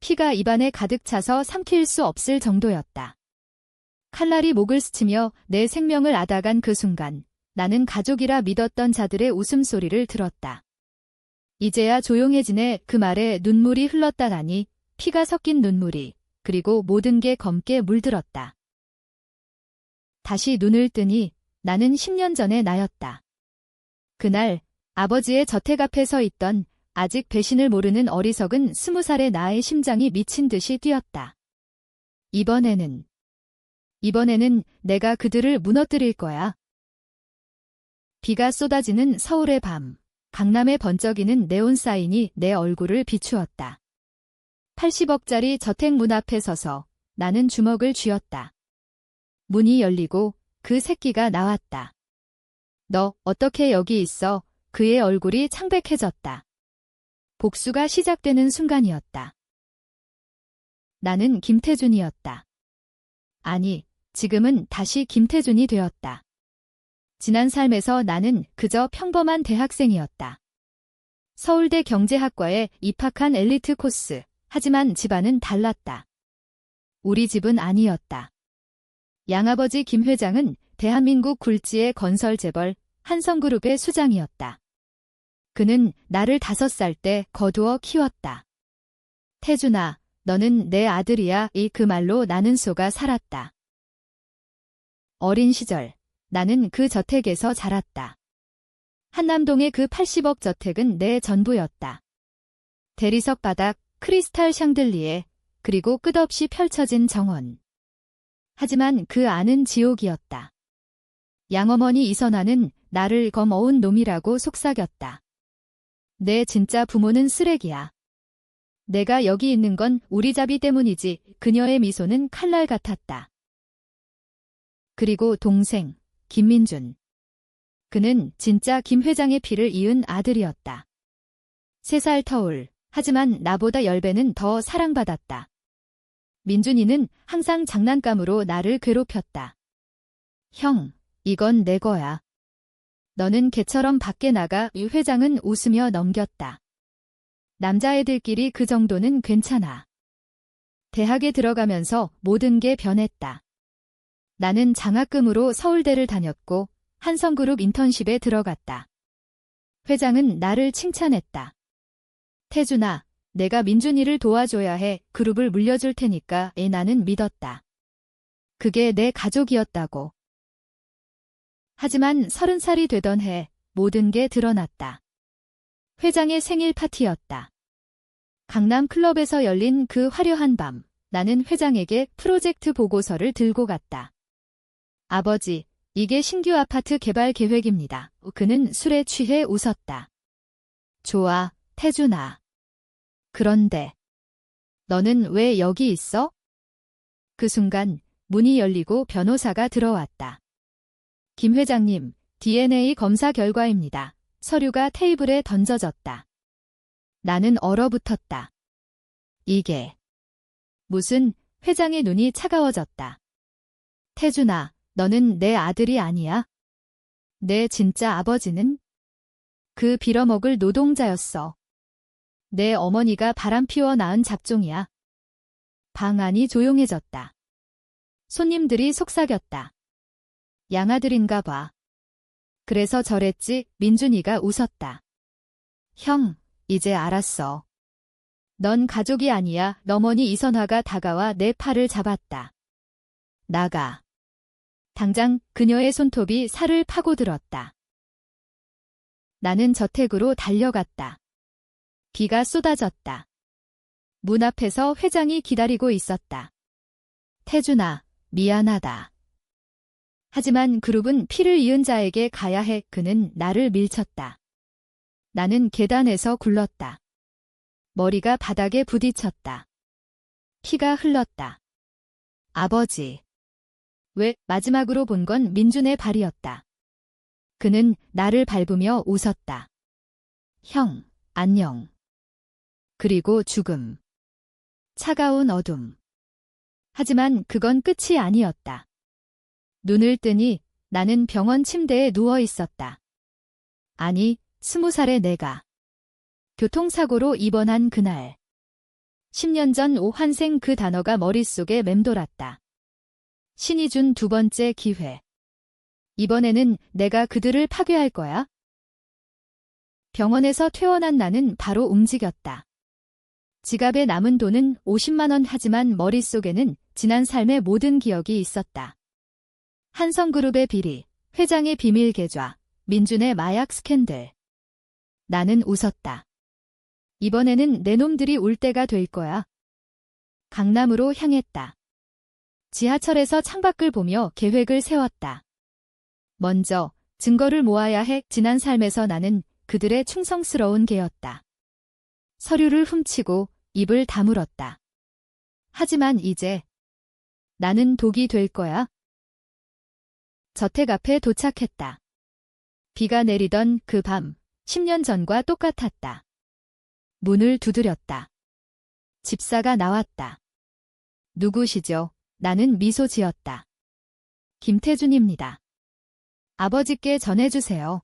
피가 입안에 가득 차서 삼킬 수 없을 정도였다. 칼날이 목을 스치며 내 생명을 앗아간 그 순간 나는 가족이라 믿었던 자들의 웃음소리를 들었다. 이제야 조용해지네. 그 말에 눈물이 흘렀다가니 피가 섞인 눈물이, 그리고 모든 게 검게 물들었다. 다시 눈을 뜨니 나는 10년 전의 나였다. 그날 아버지의 저택 앞에 서 있던 아직 배신을 모르는 어리석은 20살의 나의 심장이 미친 듯이 뛰었다. 이번에는 내가 그들을 무너뜨릴 거야. 비가 쏟아지는 서울의 밤, 강남에 번쩍이는 네온 사인이 내 얼굴을 비추었다. 80억짜리 저택 문 앞에 서서 나는 주먹을 쥐었다. 문이 열리고 그 새끼가 나왔다. 너 어떻게 여기 있어? 그의 얼굴이 창백해졌다. 복수가 시작되는 순간이었다. 나는 김태준이었다. 아니, 지금은 다시 김태준이 되었다. 지난 삶에서 나는 그저 평범한 대학생이었다. 서울대 경제학과에 입학한 엘리트 코스. 하지만 집안은 달랐다. 우리 집은 아니었다. 양아버지 김 회장은 대한민국 굴지의 건설 재벌 한성그룹의 수장이었다. 그는 나를 5살 때 거두어 키웠다. 태준아, 너는 내 아들이야. 그 말로 나는 속아 살았다. 어린 시절, 나는 그 저택에서 자랐다. 한남동의 그 80억 저택은 내 전부였다. 대리석 바닥, 크리스탈 샹들리에, 그리고 끝없이 펼쳐진 정원. 하지만 그 안은 지옥이었다. 양어머니 이선아는 나를 검어온 놈이라고 속삭였다. 내 진짜 부모는 쓰레기야. 내가 여기 있는 건 우리 자비 때문이지. 그녀의 미소는 칼날 같았다. 그리고 동생, 김민준. 그는 진짜 김 회장의 피를 이은 아들이었다. 3살 터울, 하지만 나보다 10배는 더 사랑받았다. 민준이는 항상 장난감으로 나를 괴롭혔다. 형, 이건 내 거야. 너는 개처럼 밖에 나가. 유 회장은 웃으며 넘겼다. 남자애들끼리 그 정도는 괜찮아. 대학에 들어가면서 모든 게 변했다. 나는 장학금으로 서울대를 다녔고 한성그룹 인턴십에 들어갔다. 회장은 나를 칭찬했다. 태준아, 내가 민준이를 도와줘야 해. 그룹을 물려줄 테니까. 나는 믿었다. 그게 내 가족이었다고. 하지만 30살이 되던 해 모든 게 드러났다. 회장의 생일 파티였다. 강남 클럽에서 열린 그 화려한 밤, 나는 회장에게 프로젝트 보고서를 들고 갔다. 아버지, 이게 신규 아파트 개발 계획입니다. 그는 술에 취해 웃었다. 좋아, 태준아. 그런데 너는 왜 여기 있어? 그 순간 문이 열리고 변호사가 들어왔다. 김 회장님, DNA 검사 결과입니다. 서류가 테이블에 던져졌다. 나는 얼어붙었다. 이게 무슨? 회장의 눈이 차가워졌다. 태준아, 너는 내 아들이 아니야? 내 진짜 아버지는? 그 빌어먹을 노동자였어. 내 어머니가 바람피워 낳은 잡종이야. 방 안이 조용해졌다. 손님들이 속삭였다. 양아들인가 봐. 그래서 저랬지. 민준이가 웃었다. 형, 이제 알았어. 넌 가족이 아니야. 어머니 이선화가 다가와 내 팔을 잡았다. 나가. 당장 그녀의 손톱이 살을 파고들었다. 나는 저택으로 달려갔다. 비가 쏟아졌다. 문 앞에서 회장이 기다리고 있었다. 태준아, 미안하다. 하지만 그룹은 피를 이은 자에게 가야 해. 그는 나를 밀쳤다. 나는 계단에서 굴렀다. 머리가 바닥에 부딪혔다. 피가 흘렀다. 아버지. 왜? 마지막으로 본 건 민준의 발이었다. 그는 나를 밟으며 웃었다. 형, 안녕. 그리고 죽음. 차가운 어둠. 하지만 그건 끝이 아니었다. 눈을 뜨니 나는 병원 침대에 누워 있었다. 아니, 20살의 내가 교통사고로 입원한 그날. 10년 전 오환생 그 단어가 머릿속에 맴돌았다. 신이 준 두 번째 기회. 이번에는 내가 그들을 파괴할 거야. 병원에서 퇴원한 나는 바로 움직였다. 지갑에 남은 돈은 50만 원 하지만 머릿속에는 지난 삶의 모든 기억이 있었다. 한성그룹의 비리, 회장의 비밀 계좌, 민준의 마약 스캔들. 나는 웃었다. 이번에는 내 놈들이 올 때가 될 거야. 강남으로 향했다. 지하철에서 창밖을 보며 계획을 세웠다. 먼저 증거를 모아야 해. 지난 삶에서 나는 그들의 충성스러운 개였다. 서류를 훔치고 입을 다물었다. 하지만 이제 나는 독이 될 거야. 저택 앞에 도착했다. 비가 내리던 그 밤, 10년 전과 똑같았다. 문을 두드렸다. 집사가 나왔다. 누구시죠? 나는 미소 지었다. 김태준입니다. 아버지께 전해주세요.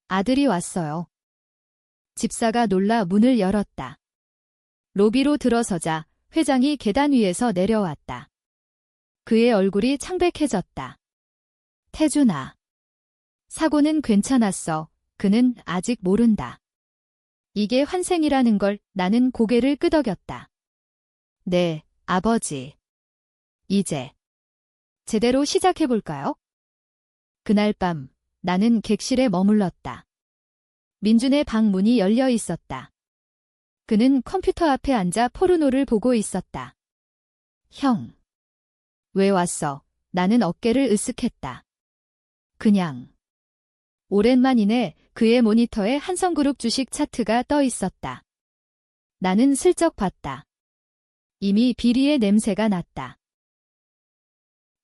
아들이 왔어요. 집사가 놀라 문을 열었다. 로비로 들어서자 회장이 계단 위에서 내려왔다. 그의 얼굴이 창백해졌다. 태준아. 사고는 괜찮았어. 그는 아직 모른다. 이게 환생이라는 걸. 나는 고개를 끄덕였다. 네, 아버지. 이제 제대로 시작해볼까요? 그날 밤 나는 객실에 머물렀다. 민준의 방 문이 열려 있었다. 그는 컴퓨터 앞에 앉아 포르노를 보고 있었다. 형. 왜 왔어? 나는 어깨를 으쓱했다. 그냥. 오랜만이네. 그의 모니터에 한성그룹 주식 차트가 떠 있었다. 나는 슬쩍 봤다. 이미 비리의 냄새가 났다.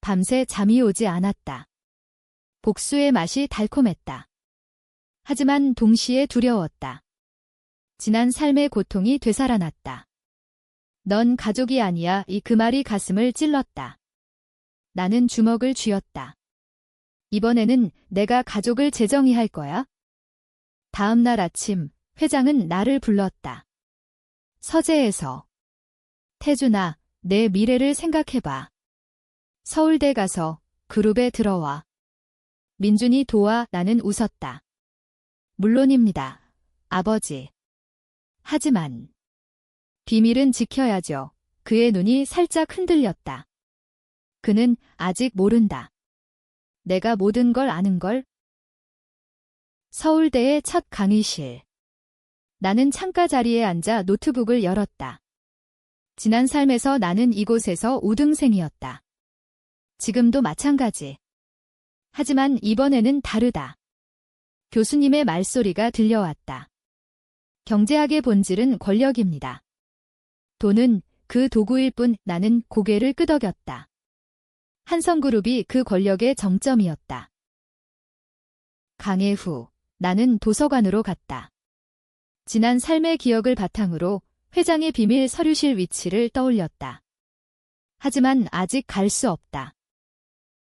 밤새 잠이 오지 않았다. 복수의 맛이 달콤했다. 하지만 동시에 두려웠다. 지난 삶의 고통이 되살아났다. 넌 가족이 아니야. 그 말이 가슴을 찔렀다. 나는 주먹을 쥐었다. 이번에는 내가 가족을 재정의할 거야. 다음 날 아침 회장은 나를 불렀다. 서재에서. 태준아, 내 미래를 생각해봐. 서울대 가서 그룹에 들어와. 민준이 도와. 나는 웃었다. 물론입니다, 아버지. 하지만 비밀은 지켜야죠. 그의 눈이 살짝 흔들렸다. 그는 아직 모른다. 내가 모든 걸 아는 걸. 서울대의 첫 강의실. 나는 창가 자리에 앉아 노트북을 열었다. 지난 삶에서 나는 이곳에서 우등생이었다. 지금도 마찬가지. 하지만 이번에는 다르다. 교수님의 말소리가 들려왔다. 경제학의 본질은 권력입니다. 돈은 그 도구일 뿐. 나는 고개를 끄덕였다. 한성그룹이 그 권력의 정점이었다. 강해 후 나는 도서관으로 갔다. 지난 삶의 기억을 바탕으로 회장의 비밀 서류실 위치를 떠올렸다. 하지만 아직 갈 수 없다.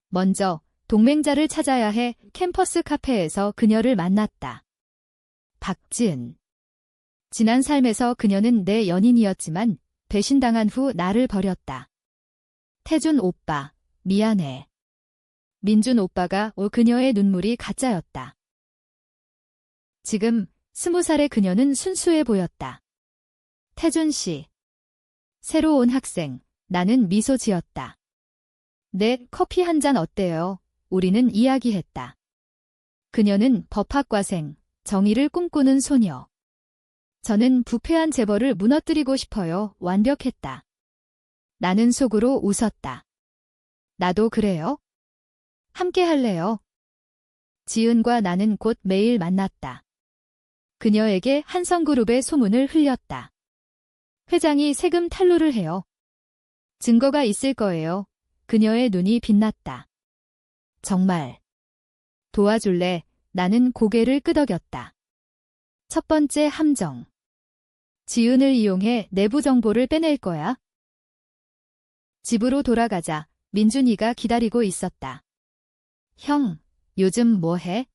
먼저 동맹자를 찾아야 해. 캠퍼스 카페에서 그녀를 만났다. 박지은. 지난 삶에서 그녀는 내 연인이었지만 배신당한 후 나를 버렸다. 태준 오빠, 미안해. 민준 오빠가. 그녀의 눈물이 가짜였다. 지금 20살의 그녀는 순수해 보였다. 태준 씨. 새로 온 학생. 나는 미소 지었다. 네, 커피 한 잔 어때요? 우리는 이야기했다. 그녀는 법학과생, 정의를 꿈꾸는 소녀. 저는 부패한 재벌을 무너뜨리고 싶어요. 완벽했다. 나는 속으로 웃었다. 나도 그래요? 함께 할래요? 지은과 나는 곧 매일 만났다. 그녀에게 한성그룹의 소문을 흘렸다. 회장이 세금 탈루를 해요. 증거가 있을 거예요. 그녀의 눈이 빛났다. 정말. 도와줄래? 나는 고개를 끄덕였다. 첫 번째 함정. 지은을 이용해 내부 정보를 빼낼 거야. 집으로 돌아가자 민준이가 기다리고 있었다. 형, 요즘 뭐 해?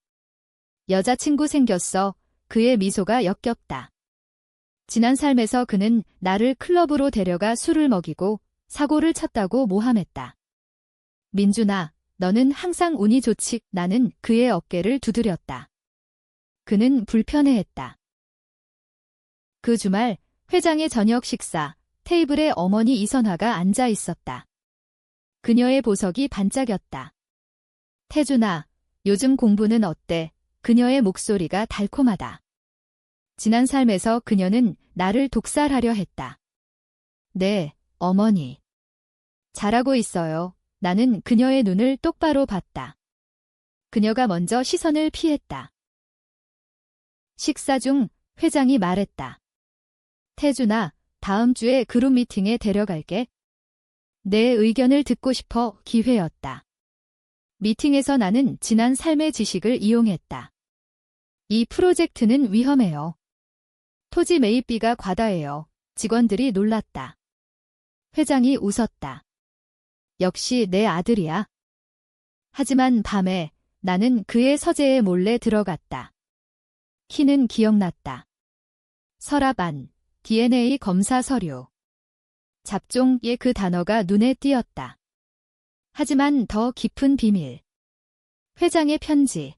여자친구 생겼어. 그의 미소가 역겹다. 지난 삶에서 그는 나를 클럽으로 데려가 술을 먹이고 사고를 쳤다고 모함했다. 민준아, 너는 항상 운이 좋지. 나는 그의 어깨를 두드렸다. 그는 불편해했다. 그 주말 회장의 저녁 식사, 테이블에 어머니 이선화가 앉아 있었다. 그녀의 보석이 반짝였다. 태준아, 요즘 공부는 어때? 그녀의 목소리가 달콤하다. 지난 삶에서 그녀는 나를 독살하려 했다. 네, 어머니. 잘하고 있어요. 나는 그녀의 눈을 똑바로 봤다. 그녀가 먼저 시선을 피했다. 식사 중 회장이 말했다. 태준아, 다음 주에 그룹 미팅에 데려갈게. 내 의견을 듣고 싶어. 기회였다. 미팅에서 나는 지난 삶의 지식을 이용했다. 이 프로젝트는 위험해요. 토지 매입비가 과다해요. 직원들이 놀랐다. 회장이 웃었다. 역시 내 아들이야. 하지만 밤에 나는 그의 서재에 몰래 들어갔다. 키는 기억났다. 서랍 안, DNA 검사 서류. 잡종의 그 단어가 눈에 띄었다. 하지만 더 깊은 비밀. 회장의 편지.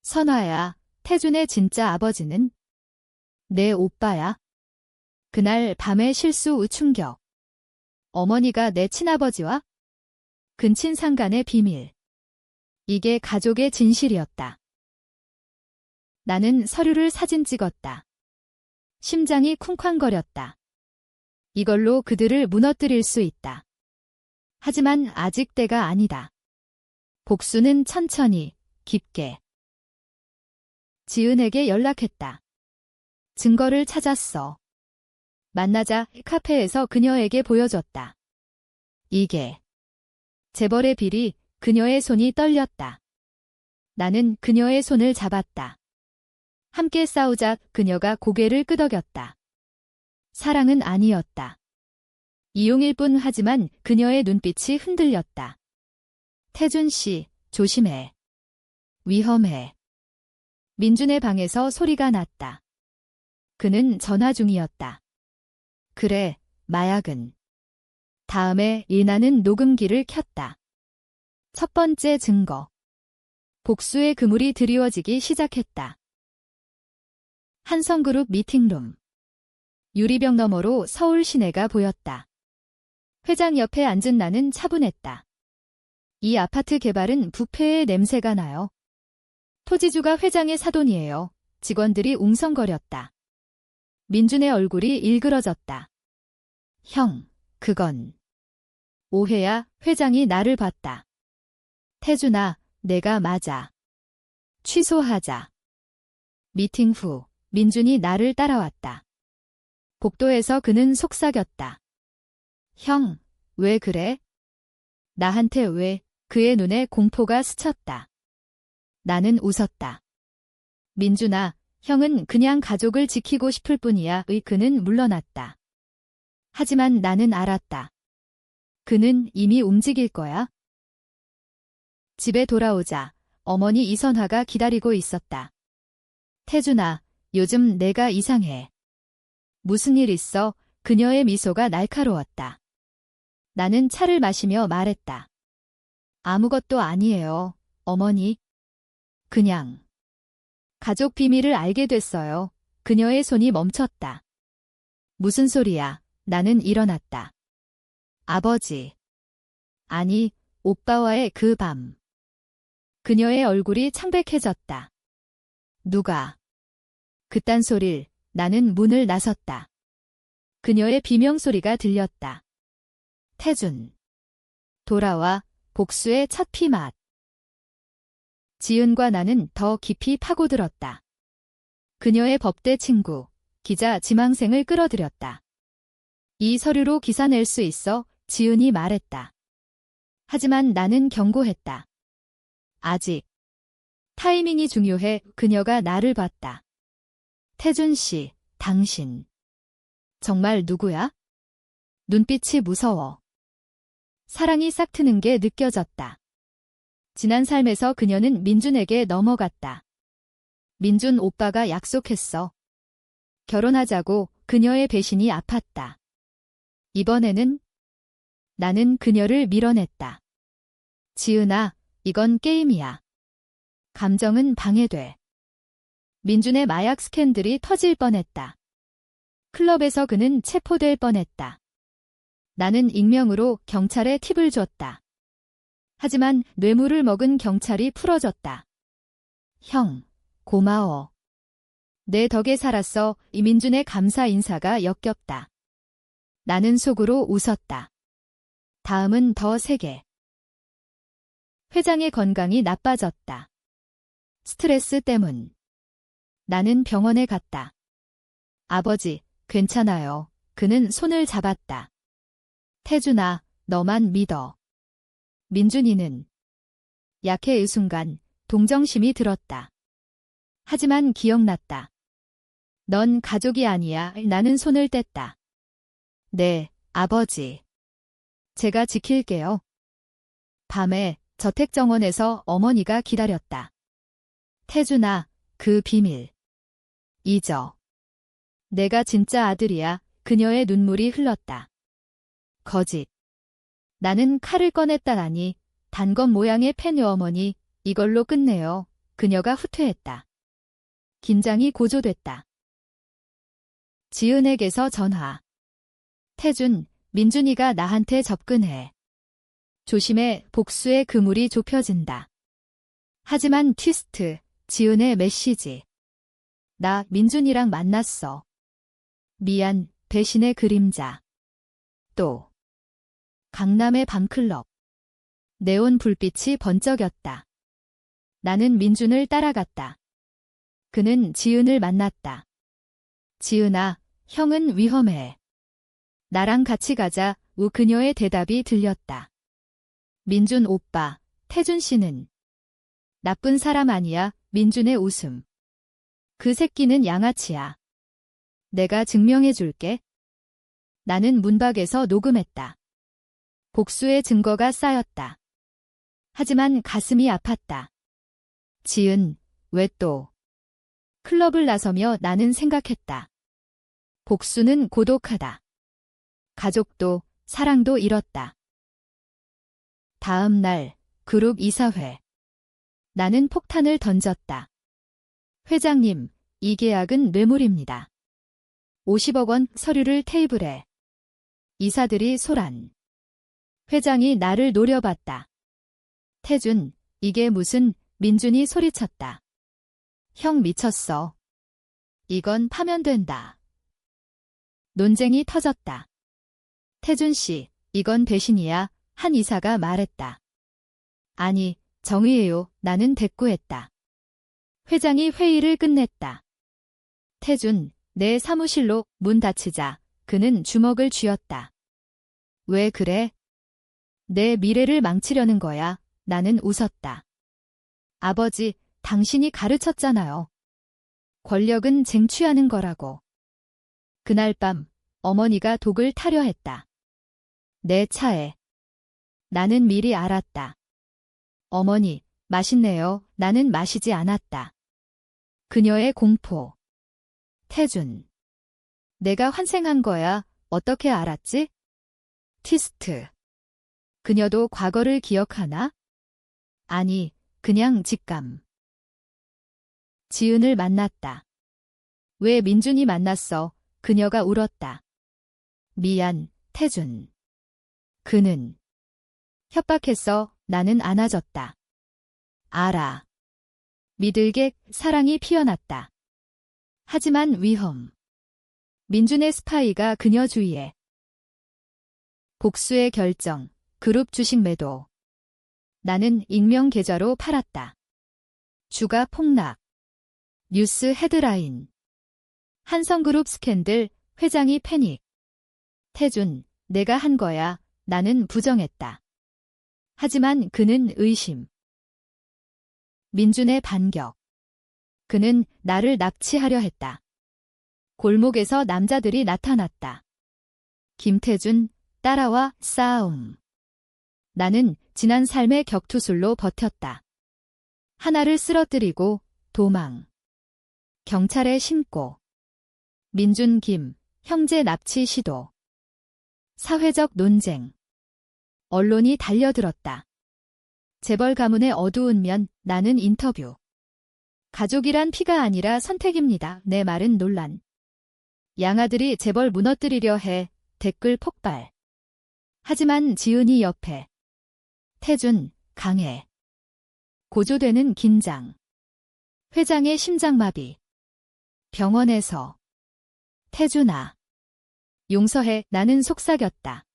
선화야, 태준의 진짜 아버지는 내 오빠야. 그날 밤의 실수 후 충격. 어머니가 내 친아버지와 근친상간의 비밀. 이게 가족의 진실이었다. 나는 서류를 사진 찍었다. 심장이 쿵쾅거렸다. 이걸로 그들을 무너뜨릴 수 있다. 하지만 아직 때가 아니다. 복수는 천천히, 깊게. 지은에게 연락했다. 증거를 찾았어. 만나자 카페에서 그녀에게 보여줬다. 이게. 재벌의 비리, 그녀의 손이 떨렸다. 나는 그녀의 손을 잡았다. 함께 싸우자. 그녀가 고개를 끄덕였다. 사랑은 아니었다. 이용일 뿐. 하지만 그녀의 눈빛이 흔들렸다. 태준 씨, 조심해. 위험해. 민준의 방에서 소리가 났다. 그는 전화 중이었다. 그래, 마약은. 다음에 이나는 녹음기를 켰다. 첫 번째 증거. 복수의 그물이 드리워지기 시작했다. 한성그룹 미팅룸. 유리병 너머로 서울 시내가 보였다. 회장 옆에 앉은 나는 차분했다. 이 아파트 개발은 부패의 냄새가 나요. 토지주가 회장의 사돈이에요. 직원들이 웅성거렸다. 민준의 얼굴이 일그러졌다. 형, 그건 오해야. 회장이 나를 봤다. 태준아, 내가 맞아. 취소하자. 미팅 후 민준이 나를 따라왔다. 복도에서 그는 속삭였다. 형, 왜 그래? 나한테 왜? 그의 눈에 공포가 스쳤다. 나는 웃었다. 민준아, 형은 그냥 가족을 지키고 싶을 뿐이야. 그는 물러났다. 하지만 나는 알았다. 그는 이미 움직일 거야. 집에 돌아오자 어머니 이선화가 기다리고 있었다. 태준아, 요즘 내가 이상해. 무슨 일 있어? 그녀의 미소가 날카로웠다. 나는 차를 마시며 말했다. 아무것도 아니에요, 어머니. 그냥. 가족 비밀을 알게 됐어요. 그녀의 손이 멈췄다. 무슨 소리야? 나는 일어났다. 아버지. 아니, 오빠와의 그 밤. 그녀의 얼굴이 창백해졌다. 누가? 그딴 소릴. 나는 문을 나섰다. 그녀의 비명소리가 들렸다. 태준. 돌아와. 복수의 첫 피맛. 지은과 나는 더 깊이 파고들었다. 그녀의 법대 친구, 기자 지망생을 끌어들였다. 이 서류로 기사 낼 수 있어? 지은이 말했다. 하지만 나는 경고했다. 아직. 타이밍이 중요해. 그녀가 나를 봤다. 태준 씨, 당신. 정말 누구야? 눈빛이 무서워. 사랑이 싹 트는 게 느껴졌다. 지난 삶에서 그녀는 민준에게 넘어갔다. 민준 오빠가 약속했어. 결혼하자고. 그녀의 배신이 아팠다. 이번에는 나는 그녀를 밀어냈다. 지은아, 이건 게임이야. 감정은 방해돼. 민준의 마약 스캔들이 터질 뻔했다. 클럽에서 그는 체포될 뻔했다. 나는 익명으로 경찰에 팁을 줬다. 하지만 뇌물을 먹은 경찰이 풀어졌다. 형, 고마워. 내 덕에 살았어. 이민준의 감사 인사가 역겹다. 나는 속으로 웃었다. 다음은 더 세게. 회장의 건강이 나빠졌다. 스트레스 때문. 나는 병원에 갔다. 아버지, 괜찮아요. 그는 손을 잡았다. 태준아, 너만 믿어. 민준이는 약해. 이 순간 동정심이 들었다. 하지만 기억났다. 넌 가족이 아니야. 나는 손을 뗐다. 네, 아버지. 제가 지킬게요. 밤에 저택정원에서 어머니가 기다렸다. 태준아, 그 비밀 잊어. 내가 진짜 아들이야. 그녀의 눈물이 흘렀다. 거짓. 나는 칼을 꺼냈다라니. 단검 모양의 펜. 어머니, 이걸로 끝내요. 그녀가 후퇴했다. 긴장이 고조됐다. 지은에게서 전화. 태준, 민준이가 나한테 접근해. 조심해. 복수의 그물이 좁혀진다. 하지만 트위스트. 지은의 메시지. 나 민준이랑 만났어. 미안. 배신의 그림자. 또 강남의 밤클럽. 네온 불빛이 번쩍였다. 나는 민준을 따라갔다. 그는 지은을 만났다. 지은아, 형은 위험해. 나랑 같이 가자. 그녀의 대답이 들렸다. 민준 오빠, 태준 씨는 나쁜 사람 아니야. 민준의 웃음. 그 새끼는 양아치야. 내가 증명해 줄게. 나는 문밖에서 녹음했다. 복수의 증거가 쌓였다. 하지만 가슴이 아팠다. 지은, 왜 또? 클럽을 나서며 나는 생각했다. 복수는 고독하다. 가족도, 사랑도 잃었다. 다음 날, 그룹 이사회. 나는 폭탄을 던졌다. 회장님, 이 계약은 뇌물입니다. 50억 원 서류를 테이블에. 이사들이 소란. 회장이 나를 노려봤다. 태준, 이게 무슨. 민준이 소리쳤다. 형 미쳤어. 이건 파면된다. 논쟁이 터졌다. 태준 씨, 이건 배신이야. 한 이사가 말했다. 아니, 정의예요. 나는 대꾸했다. 회장이 회의를 끝냈다. 태준, 내 사무실로. 문 닫히자 그는 주먹을 쥐었다. 왜 그래? 내 미래를 망치려는 거야. 나는 웃었다. 아버지, 당신이 가르쳤잖아요. 권력은 쟁취하는 거라고. 그날 밤 어머니가 독을 타려 했다. 내 차에. 나는 미리 알았다. 어머니, 맛있네요. 나는 마시지 않았다. 그녀의 공포. 태준. 내가 환생한 거야. 어떻게 알았지? 티스트. 그녀도 과거를 기억하나? 아니, 그냥 직감. 지은을 만났다. 왜 민준이 만났어? 그녀가 울었다. 미안, 태준. 그는 협박했어. 나는 안아줬다. 알아. 미들게 사랑이 피어났다. 하지만 위험. 민준의 스파이가 그녀 주위에. 복수의 결정, 그룹 주식 매도. 나는 익명 계좌로 팔았다. 주가 폭락. 뉴스 헤드라인. 한성그룹 스캔들, 회장이 패닉. 태준, 내가 한 거야. 나는 부정했다. 하지만 그는 의심. 민준의 반격. 그는 나를 납치하려 했다. 골목에서 남자들이 나타났다. 김태준, 따라와. 싸움. 나는 지난 삶의 격투술로 버텼다. 하나를 쓰러뜨리고 도망. 경찰에 신고. 민준, 김, 형제 납치 시도. 사회적 논쟁. 언론이 달려들었다. 재벌 가문의 어두운 면, 나는 인터뷰. 가족이란 피가 아니라 선택입니다. 내 말은 논란. 양아들이 재벌 무너뜨리려 해. 댓글 폭발. 하지만 지은이 옆에. 태준, 강해. 고조되는 긴장. 회장의 심장마비. 병원에서. 태준아. 용서해, 나는 속삭였다.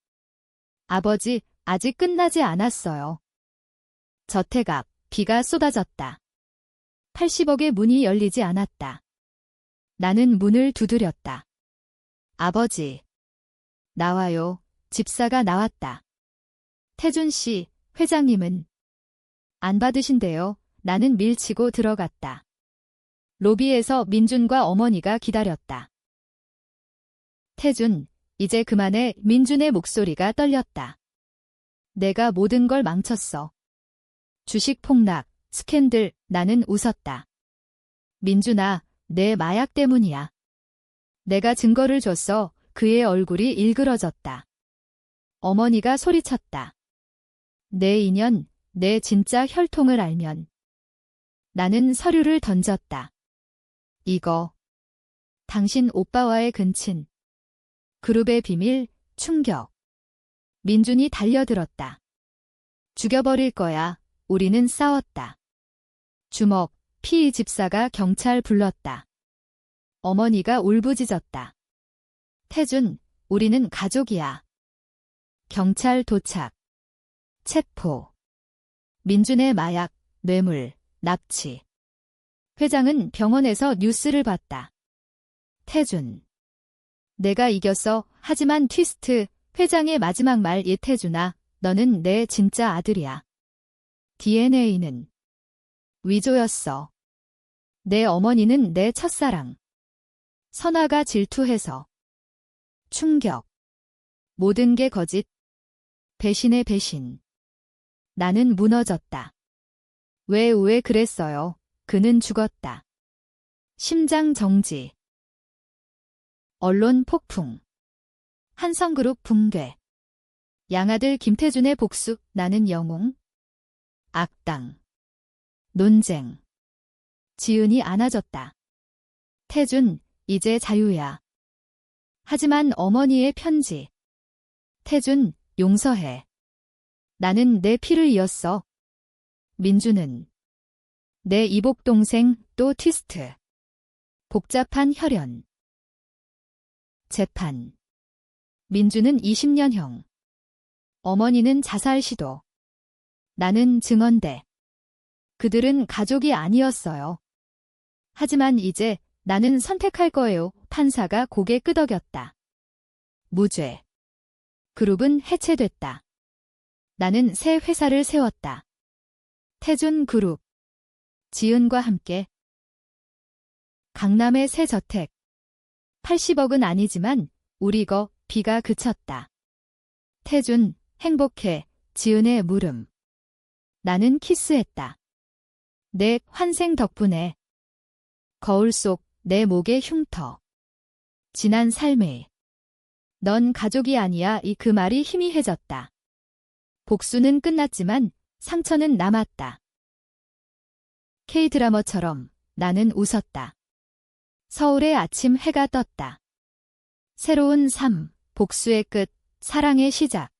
아버지, 아직 끝나지 않았어요. 저택 앞, 비가 쏟아졌다. 80억의 문이 열리지 않았다. 나는 문을 두드렸다. 아버지. 나와요. 집사가 나왔다. 태준 씨, 회장님은 안 받으신대요. 나는 밀치고 들어갔다. 로비에서 민준과 어머니가 기다렸다. 태준, 이제 그만해. 민준의 목소리가 떨렸다. 내가 모든 걸 망쳤어. 주식 폭락, 스캔들, 나는 웃었다. 민준아, 내 마약 때문이야. 내가 증거를 줬어. 그의 얼굴이 일그러졌다. 어머니가 소리쳤다. 내 인연, 내 진짜 혈통을 알면. 나는 서류를 던졌다. 이거. 당신 오빠와의 근친. 그룹의 비밀, 충격. 민준이 달려들었다. 죽여버릴 거야. 우리는 싸웠다. 주먹, 피. 집사가 경찰 불렀다. 어머니가 울부짖었다. 태준, 우리는 가족이야. 경찰 도착. 체포. 민준의 마약, 뇌물, 납치. 회장은 병원에서 뉴스를 봤다. 태준. 내가 이겼어. 하지만 트위스트. 회장의 마지막 말. 태준아, 너는 내 진짜 아들이야. DNA는 위조였어. 내 어머니는 내 첫사랑. 선아가 질투해서. 충격. 모든 게 거짓. 배신의 배신. 나는 무너졌다. 왜 그랬어요? 그는 죽었다. 심장 정지. 언론 폭풍. 한성그룹 붕괴. 양아들 김태준의 복수. 나는 영웅. 악당. 논쟁. 지은이 안아줬다. 태준, 이제 자유야. 하지만 어머니의 편지. 태준, 용서해. 나는 내 피를 이었어. 민준은 내 이복동생. 또 트위스트. 복잡한 혈연. 재판. 민준은 20년형. 어머니는 자살 시도. 나는 증언대. 그들은 가족이 아니었어요. 하지만 이제 나는 선택할 거예요. 판사가 고개 끄덕였다. 무죄. 그룹은 해체됐다. 나는 새 회사를 세웠다. 태준 그룹. 지은과 함께. 강남의 새 저택. 80억은 아니지만 우리 거. 비가 그쳤다. 태준, 행복해. 지은의 물음. 나는 키스했다. 내 환생 덕분에. 거울 속 내 목의 흉터. 지난 삶에. 넌 가족이 아니야. 그 말이 희미해졌다. 복수는 끝났지만 상처는 남았다. K드라마처럼 나는 웃었다. 서울의 아침. 해가 떴다. 새로운 삶, 복수의 끝, 사랑의 시작.